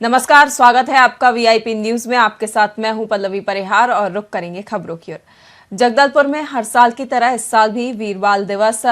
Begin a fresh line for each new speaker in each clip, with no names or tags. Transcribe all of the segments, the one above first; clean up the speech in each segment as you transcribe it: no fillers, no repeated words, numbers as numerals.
नमस्कार, स्वागत है आपका वीआईपी न्यूज में। आपके साथ मैं हूं पल्लवी परिहार और रुक करेंगे खबरों की ओर। जगदलपुर में हर साल की तरह इस साल भी वीर बाल दिवस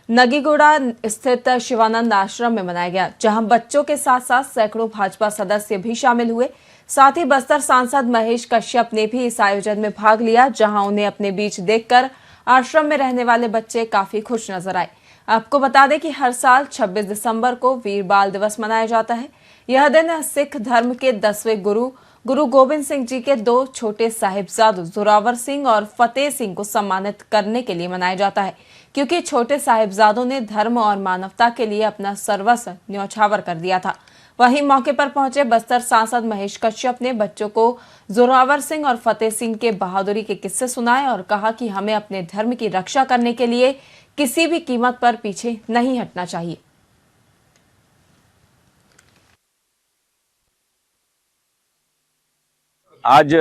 नगीगुड़ा स्थित शिवानंद आश्रम में मनाया गया, जहां बच्चों के साथ साथ सैकड़ों भाजपा सदस्य भी शामिल हुए। साथ ही बस्तर सांसद महेश कश्यप ने भी इस आयोजन में भाग लिया, जहां उन्हें अपने बीच देखकर आश्रम में रहने वाले बच्चे काफी खुश नजर आए। आपको बता दें कि हर साल 26 दिसंबर को वीर बाल दिवस मनाया जाता है। यह दिन सिख धर्म के 10वें गुरु गोविंद सिंह जी के 2 छोटे साहिबजादों जोरावर सिंह और फतेह सिंह को सम्मानित करने के लिए मनाया जाता है, क्योंकि छोटे साहिबजादों ने धर्म और मानवता के लिए अपना सर्वस्व न्यौछावर कर दिया था। वहीं मौके पर पहुंचे बस्तर सांसद महेश कश्यप ने बच्चों को जोरावर सिंह और फतेह सिंह के बहादुरी के किस्से सुनाए और कहा कि हमें अपने धर्म की रक्षा करने के लिए किसी भी कीमत पर पीछे नहीं हटना चाहिए।
आज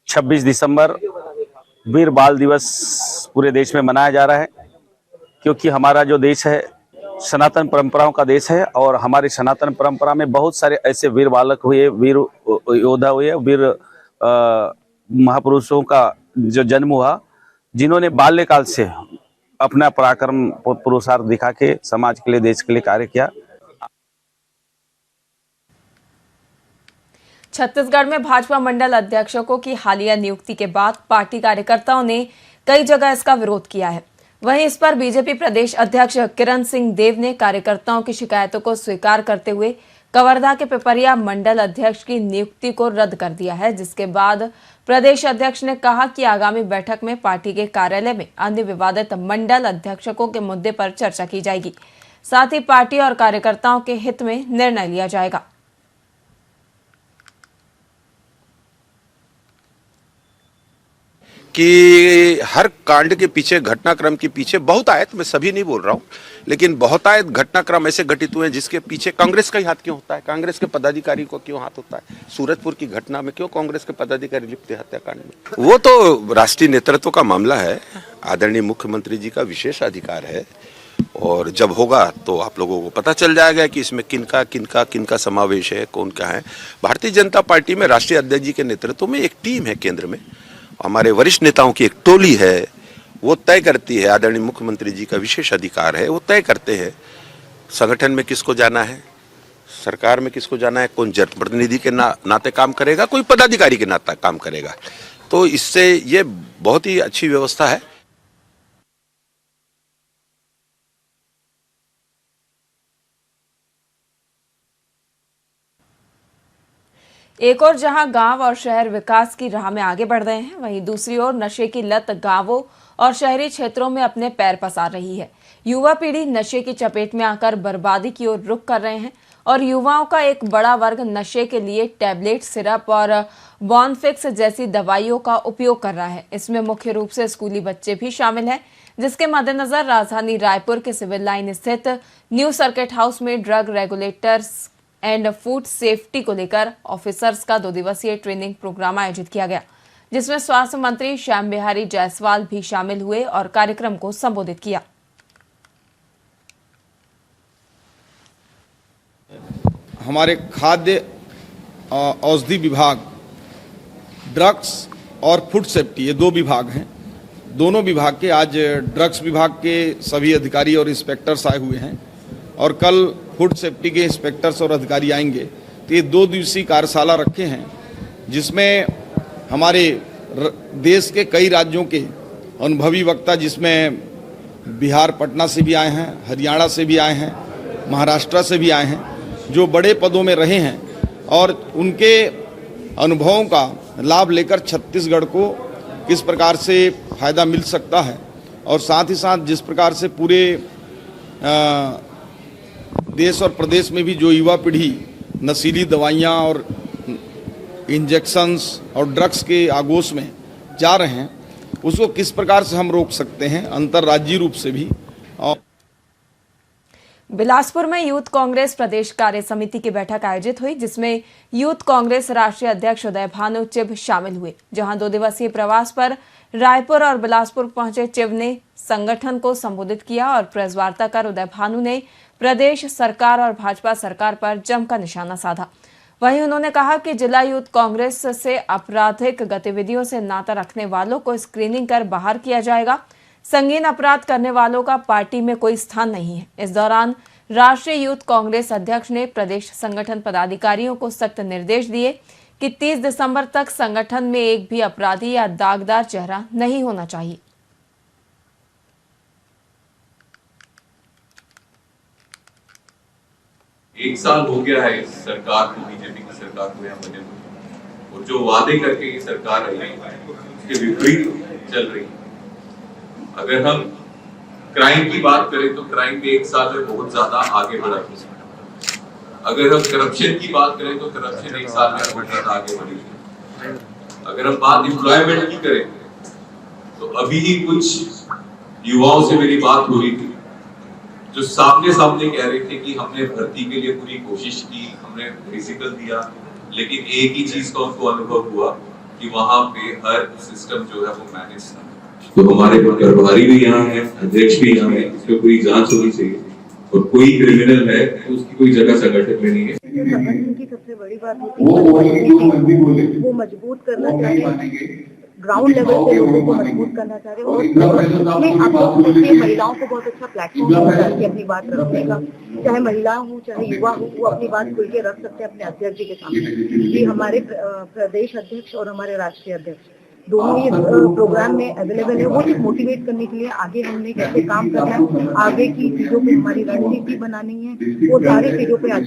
26 दिसंबर वीर बाल दिवस पूरे देश में मनाया जा रहा है, क्योंकि हमारा जो देश है सनातन परंपराओं का देश है और हमारी सनातन परंपरा में बहुत सारे ऐसे वीर बालक हुए, वीर योद्धा हुए, वीर महापुरुषों का जो जन्म हुआ, जिन्होंने बाल्यकाल से अपना पराक्रम पुरुषार्थ दिखा के समाज के लिए, देश के लिए कार्य किया।
छत्तीसगढ़ में भाजपा मंडल अध्यक्षों की हालिया नियुक्ति के बाद पार्टी कार्यकर्ताओं ने कई जगह इसका विरोध किया है। वहीं इस पर बीजेपी प्रदेश अध्यक्ष किरण सिंह देव ने कार्यकर्ताओं की शिकायतों को स्वीकार करते हुए कवर्धा के पिपरिया मंडल अध्यक्ष की नियुक्ति को रद्द कर दिया है, जिसके बाद प्रदेश अध्यक्ष ने कहा कि आगामी बैठक में पार्टी के कार्यालय में अन्य विवादित मंडल अध्यक्षों के मुद्दे पर चर्चा की जाएगी। साथ ही पार्टी और कार्यकर्ताओं के हित में निर्णय लिया जाएगा।
कि हर कांड के पीछे, घटनाक्रम के पीछे बहुतायत, मैं सभी नहीं बोल रहा हूं, लेकिन बहुतायत घटनाक्रम ऐसे घटित हुए हैं जिसके पीछे कांग्रेस का ही हाथ क्यों होता है, कांग्रेस के पदाधिकारी को क्यों हाथ होता है। सूरजपुर की घटना में क्यों कांग्रेस के पदाधिकारी लिप्त है हत्याकांड में? वो तो राष्ट्रीय नेतृत्व का मामला है, आदरणीय मुख्यमंत्री जी का विशेष अधिकार है और जब होगा तो आप लोगों को पता चल जाएगा कि इसमें किनका समावेश है, कौन क्या है। भारतीय जनता पार्टी में राष्ट्रीय अध्यक्ष जी के नेतृत्व में एक टीम है, केंद्र में हमारे वरिष्ठ नेताओं की एक टोली है, वो तय करती है। आदरणीय मुख्यमंत्री जी का विशेष अधिकार है, वो तय करते हैं संगठन में किसको जाना है, सरकार में किसको जाना है, कौन जनप्रतिनिधि के नाते काम करेगा, कोई पदाधिकारी के नाते काम करेगा। तो इससे ये बहुत ही अच्छी व्यवस्था है।
एक और जहां गांव और शहर विकास की राह में आगे बढ़ रहे हैं, वहीं दूसरी ओर नशे की लत गांवों और शहरी क्षेत्रों में अपने पैर पसार रही है। युवा पीढ़ी नशे की चपेट में आकर बर्बादी की ओर रुख कर रहे हैं और युवाओं का एक बड़ा वर्ग नशे के लिए टैबलेट, सिरप और बॉनफिक्स जैसी दवाइयों का उपयोग कर रहा है। इसमें मुख्य रूप से स्कूली बच्चे भी शामिल हैं, जिसके मद्देनजर राजधानी रायपुर के सिविल लाइन स्थित न्यू सर्किट हाउस में drug regulators and food safety को लेकर ऑफिसर्स का 2 दिवसीय ट्रेनिंग प्रोग्राम आयोजित किया गया, जिसमें स्वास्थ्य मंत्री श्याम बिहारी जायसवाल भी शामिल हुए और कार्यक्रम को संबोधित किया।
हमारे खाद्य औषधि विभाग, ड्रग्स और फूड सेफ्टी, ये 2 विभाग हैं। दोनों विभाग के आज ड्रग्स विभाग के सभी अधिकारी और इंस्पेक्टर्स आए हुए हैं और कल फूड सेफ्टी के इंस्पेक्टर्स और अधिकारी आएंगे। तो ये 2 दिवसीय कार्यशाला रखे हैं, जिसमें हमारे देश के कई राज्यों के अनुभवी वक्ता, जिसमें बिहार पटना से भी आए हैं, हरियाणा से भी आए हैं, महाराष्ट्र से भी आए हैं, जो बड़े पदों में रहे हैं और उनके अनुभवों का लाभ लेकर छत्तीसगढ़ को किस प्रकार से फायदा मिल सकता है और साथ ही साथ जिस प्रकार से पूरे देश और प्रदेश में भी जो युवा पीढ़ी नशीली दवाइयाँ और इंजेक्शंस और ड्रग्स के आगोश में जा रहे हैं, उसको किस प्रकार से हम रोक सकते हैं अंतर्राज्यीय रूप से भी। और
बिलासपुर में यूथ कांग्रेस प्रदेश कार्य समिति की बैठक आयोजित हुई, जिसमें यूथ कांग्रेस राष्ट्रीय अध्यक्ष उदय भानु चिब शामिल हुए। जहां 2 दिवसीय प्रवास पर रायपुर और बिलासपुर पहुंचे चिब ने संगठन को संबोधित किया और प्रेस वार्ता कर उदय भानु ने प्रदेश सरकार और भाजपा सरकार पर जमकर निशाना साधा। वहीं उन्होंने कहा कि जिला यूथ कांग्रेस से आपराधिक गतिविधियों से नाता रखने वालों को स्क्रीनिंग कर बाहर किया जाएगा। संगीन अपराध करने वालों का पार्टी में कोई स्थान नहीं है। इस दौरान राष्ट्रीय यूथ कांग्रेस अध्यक्ष ने प्रदेश संगठन पदाधिकारियों को सख्त निर्देश दिए कि 30 दिसंबर तक संगठन में एक भी अपराधी या दागदार चेहरा नहीं होना चाहिए।
एक साल हो गया है इस सरकार को, बीजेपी की सरकार को यहाँ बने हुए, और जो वादे करके ये सरकार आई है उसके विपरीत चल रही है। अगर हम क्राइम की बात करें तो क्राइम में एक साल में बहुत ज्यादा आगे बढ़ा है। अगर हम करप्शन की बात करें तो करप्शन एक साल में बहुत ज्यादा आगे बढ़ी है। अगर हम बात एम्प्लॉयमेंट की करें तो अभी ही कुछ युवाओं से मेरी बात हो रही थी जो सामने कह रहे थे कि हमने भर्ती के लिए पूरी कोशिश की, हमने फिजिकल दिया, लेकिन एक ही चीज का उनको अनुभव हुआ कि वहां पे हर सिस्टम जो है वो मैनेज था। तो हमारे प्रभारी भी यहाँ है, अध्यक्ष भी यहाँ है, इसमें पूरी जांच होनी चाहिए, और कोई क्रिमिनल है तो उसकी कोई जगह संगठन में नहीं है।
संगठन की सबसे बड़ी बात होती है वो मजबूत करना चाहिए, ग्राउंड लेवल पे लोगों को मजबूत करना चाहिए, और उसमें आप लोग देखिए महिलाओं को बहुत अच्छा प्लेटफॉर्म मिलता है अपनी बात रखने का। चाहे महिला हो चाहे युवा हो, वो अपनी बात खुल के रख सकते हैं अपने अध्यक्ष जी के सामने। ये हमारे प्रदेश अध्यक्ष और हमारे राष्ट्रीय अध्यक्ष दोनों ये प्रोग्राम में अवेलेबल है। वो सिर्फ मोटिवेट करने के लिए आगे हमने कैसे काम करना है, आगे की चीजों पे हमारी रणनीति बनानी है, वो सारी चीजों पे आज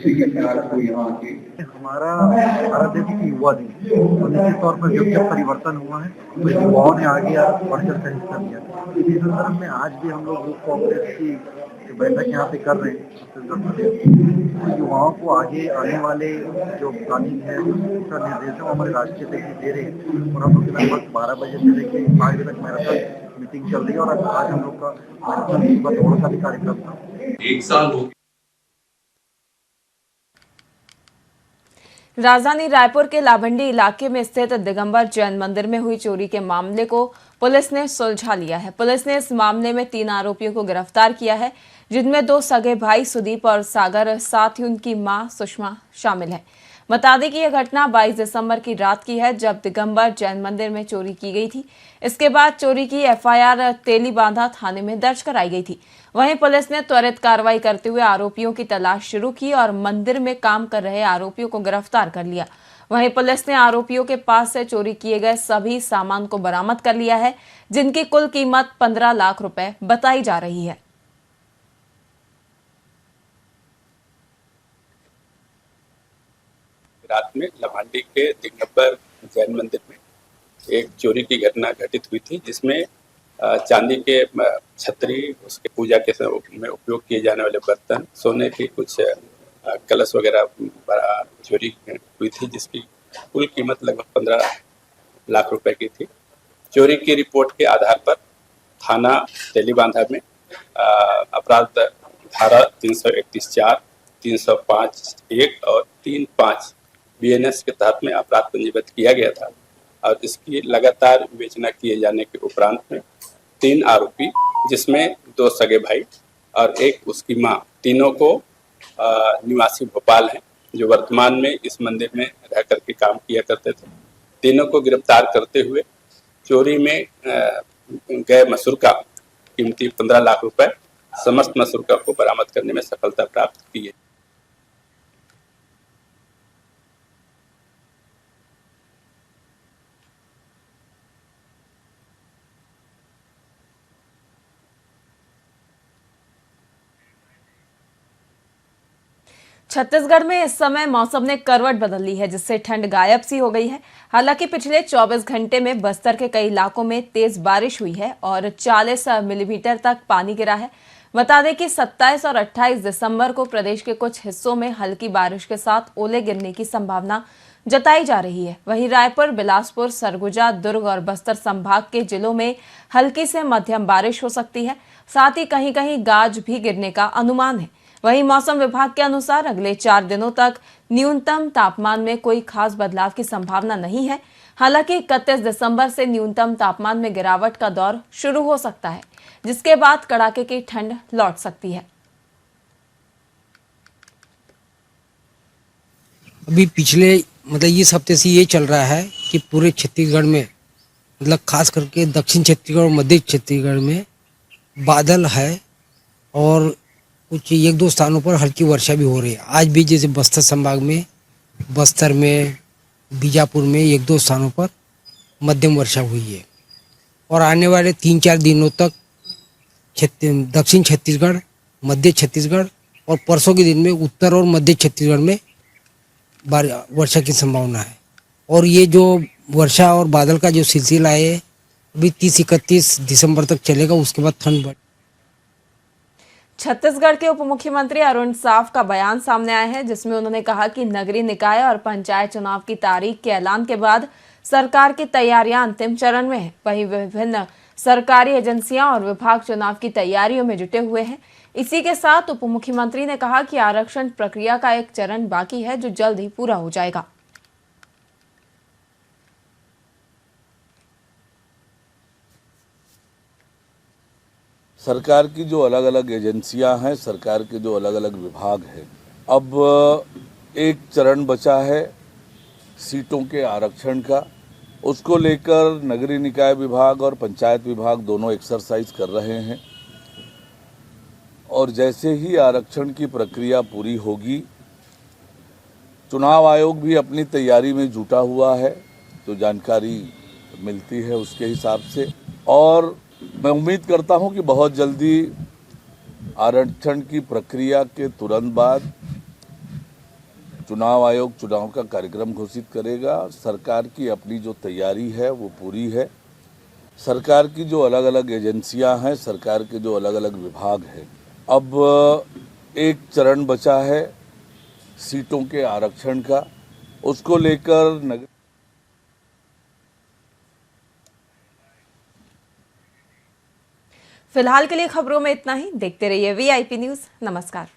हमारा भारत देश की युवा थी, और निश्चित तौर पर जब परिवर्तन हुआ है तो युवाओं ने आगे बढ़कर का हिस्सा लिया। इसी संदर्भ में आज भी हम लोग यूथ कांग्रेस की बैठक यहाँ पे कर रहे हैं। तो युवाओं को आगे आने वाले जो प्लानिंग है उसका निर्देशन हमारे राष्ट्रीय अध्यक्ष दे रहे हैं, और हम लोग लगभग 12 बजे से लेकर 5 बजे तक मैराथन मीटिंग चल रही है, और आज हम लोग का मैराथन दौड़ का भी कार्यक्रम था।
एक साल हो
राजधानी रायपुर के लाभंडी इलाके में स्थित दिगंबर जैन मंदिर में हुई चोरी के मामले को पुलिस ने सुलझा लिया है। पुलिस ने इस मामले में 3 आरोपियों को गिरफ्तार किया है, जिनमें 2 सगे भाई सुदीप और सागर, साथ ही उनकी मां सुषमा शामिल है। बता दें कि यह घटना 22 दिसंबर की रात की है, जब दिगंबर जैन मंदिर में चोरी की गई थी। इसके बाद चोरी की एफआईआर तेलीबांधा थाने में दर्ज कराई गई थी। वहीं पुलिस ने त्वरित कार्रवाई करते हुए आरोपियों की तलाश शुरू की और मंदिर में काम कर रहे आरोपियों को गिरफ्तार कर लिया। वहीं पुलिस ने आरोपियों के पास से चोरी किए गए सभी सामान को बरामद कर लिया है, जिनकी कुल कीमत 15 लाख रुपए बताई जा रही है।
रात में लाभांडी के दिगंबर जैन मंदिर में एक चोरी की घटना घटित हुई थी, जिसमें चांदी के छतरी, उसके पूजा के में उपयोग किए जाने वाले बर्तन, सोने के कुछ कलश वगैरह चोरी हुई थी, जिसकी कुल कीमत लगभग 15 लाख रुपए की थी। चोरी की रिपोर्ट के आधार पर थाना तेलीबांधा में अपराध धारा 331(4), 305(1) और 3(5) BNS के तहत में अपराध पंजीबद्ध किया गया था, और इसकी लगातार विवेचना किए जाने के उपरांत में 3 आरोपी, जिसमें 2 सगे भाई और एक उसकी मां, तीनों को निवासी भोपाल हैं, जो वर्तमान में इस मंदिर में रह करके काम किया करते थे। तीनों को गिरफ्तार करते हुए चोरी में गए मसूरका कीमती 15 लाख रुपए, समस्त मसूरका को बरामद करने में सफलता प्राप्त की है।
छत्तीसगढ़ में इस समय मौसम ने करवट बदल ली है, जिससे ठंड गायब सी हो गई है। हालांकि पिछले 24 घंटे में बस्तर के कई इलाकों में तेज बारिश हुई है और 40 मिलीमीटर तक पानी गिरा है। बता दें कि 27 और 28 दिसंबर को प्रदेश के कुछ हिस्सों में हल्की बारिश के साथ ओले गिरने की संभावना जताई जा रही है। वहीं रायपुर, बिलासपुर, सरगुजा, दुर्ग और बस्तर संभाग के जिलों में हल्की से मध्यम बारिश हो सकती है। साथ ही कहीं कहीं गाज भी गिरने का अनुमान है। वहीं मौसम विभाग के अनुसार अगले 4 दिनों तक न्यूनतम तापमान में कोई खास बदलाव की संभावना नहीं है। हालांकि 31 दिसंबर से न्यूनतम तापमान में गिरावट का दौर शुरू हो सकता है, जिसके बाद कड़ाके की ठंड लौट सकती है।
अभी पिछले मतलब इस हफ्ते से ये चल रहा है कि पूरे छत्तीसगढ़ में मतलब खास करके दक्षिण छत्तीसगढ़ और मध्य छत्तीसगढ़ में बादल है और कुछ एक दो स्थानों पर हल्की वर्षा भी हो रही है। आज भी जैसे बस्तर संभाग में, बस्तर में, बीजापुर में एक दो स्थानों पर मध्यम वर्षा हुई है और आने वाले 3-4 दिनों तक दक्षिण छत्तीसगढ़, मध्य छत्तीसगढ़ और परसों के दिन में उत्तर और मध्य छत्तीसगढ़ में वर्षा की संभावना है। और ये जो वर्षा और बादल का जो सिलसिला है अभी 30-31 दिसंबर तक चलेगा, उसके बाद ठंड बढ़।
छत्तीसगढ़ के उप मुख्यमंत्री अरुण साव का बयान सामने आया है, जिसमें उन्होंने कहा कि नगरीय निकाय और पंचायत चुनाव की तारीख के ऐलान के बाद सरकार की तैयारियां अंतिम चरण में है। वहीं विभिन्न सरकारी एजेंसियां और विभाग चुनाव की तैयारियों में जुटे हुए हैं। इसी के साथ उप मुख्यमंत्री ने कहा कि आरक्षण प्रक्रिया का एक चरण बाकी है, जो जल्द ही पूरा हो जाएगा।
सरकार की जो अलग अलग एजेंसियां हैं, सरकार के जो अलग अलग विभाग हैं, अब एक चरण बचा है सीटों के आरक्षण का। उसको लेकर नगरीय निकाय विभाग और पंचायत विभाग दोनों एक्सरसाइज कर रहे हैं और जैसे ही आरक्षण की प्रक्रिया पूरी होगी, चुनाव आयोग भी अपनी तैयारी में जुटा हुआ है, जो जानकारी मिलती है उसके हिसाब से। और मैं उम्मीद करता हूं कि बहुत जल्दी आरक्षण की प्रक्रिया के तुरंत बाद चुनाव आयोग चुनाव का कार्यक्रम घोषित करेगा। सरकार की अपनी जो तैयारी है वो पूरी है। सरकार की जो अलग अलग एजेंसियां हैं, सरकार के जो अलग अलग विभाग हैं, अब एक चरण बचा है सीटों के आरक्षण का। उसको लेकर
फिलहाल के लिए खबरों में इतना ही। देखते रहिए VIP न्यूज़। नमस्कार।